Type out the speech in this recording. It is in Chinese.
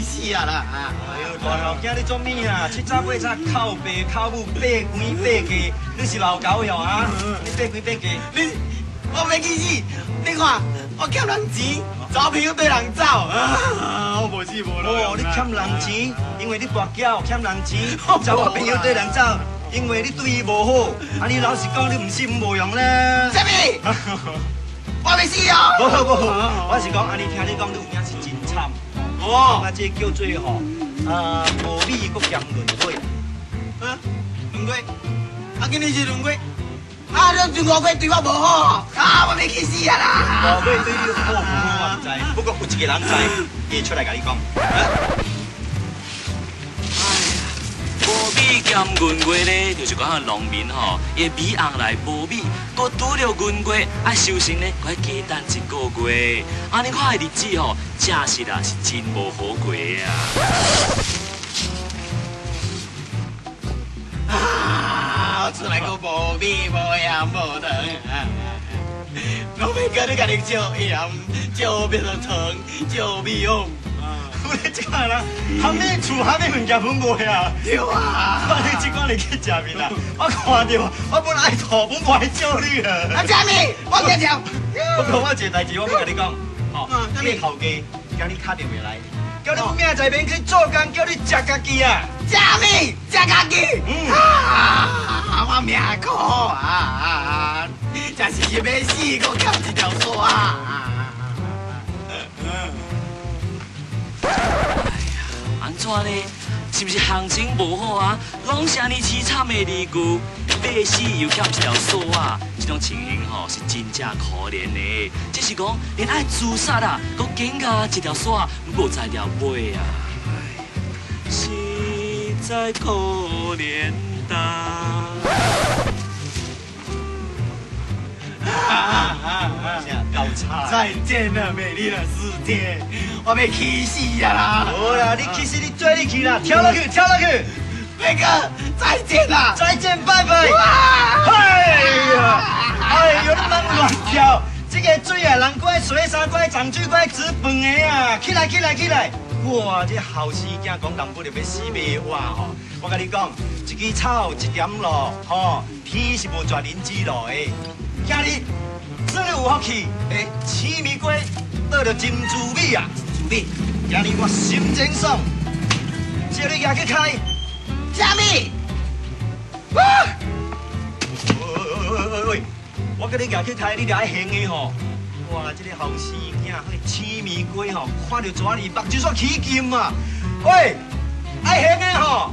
死啊啦！哎呦，大后囝你做咩啊？七早八早靠爸靠母爬关爬低，你是老狗哟啊！你爬关爬低，我没去死！你看，我欠人钱，找朋友对人走，我无死无落。哦，你欠人钱，因为你跋筊欠人钱，找我朋友对人走，因为你对伊无好。啊，你老实讲，你唔信无用啦。什么？我没死哦！我是讲，安尼听你讲，你有影是真惨。哦，啊，这叫做吼，无米国兼轮回。轮回？啊，今日是轮回。啊，你对五鬼对我无好，我没去死啊啦！五鬼对你好唔好我唔知，不过有一个人知，伊出来甲你讲。无米兼运过咧，就是讲农民吼，伊米红来无米，佮拄着运过，爱收成咧，佮加等一个月。安尼款的日子吼，正是啦，是真无好过啊！我出来个无米无盐无糖，我要跟你家己照盐，照变成糖，照米红。你这个人，含你厝含你物件分袂啊？对啊！我你即款你去食面啊？我看到，我本来爱吐，本不爱照你啊！啊，什么？我听听。不过我一个代志，我要甲你讲，哦，你头家叫你打电话来，叫你明仔免去做工，叫你食家己啊！什么？食家己？我命苦啊！真是要死，我欠一条线啊！安怎呢？是不是行情无好啊？拢是安尼凄惨的离句，买死又欠一条锁啊！这种情形吼是真正可怜的。只是讲连爱自杀啊，都紧甲一条锁无在条尾啊！实在可怜哒。搞差！再见了，美丽的世界，我要气死啊啦！好啦，你其实你追你去啦，跳落去，跳落去！那个，再见啦！再见，拜拜！哎呦，你莫乱跳！这个水啊，人过水山过涨水过煮饭的啊！起来，起来，起来！哇，这后生囝讲淡薄就要死袂活吼！我甲你讲，一枝草，一点露，吼，天是无绝人之路的。今日真有福气，会青玫瑰得到金珠米啊！珠米，今日我心情爽，叫你举去开。什么？喂！我甲你举去开，你掠行的吼！哇，这个后生囝，迄个青玫瑰吼，看到蛇儿目睭煞起金啊！喂，爱行的吼，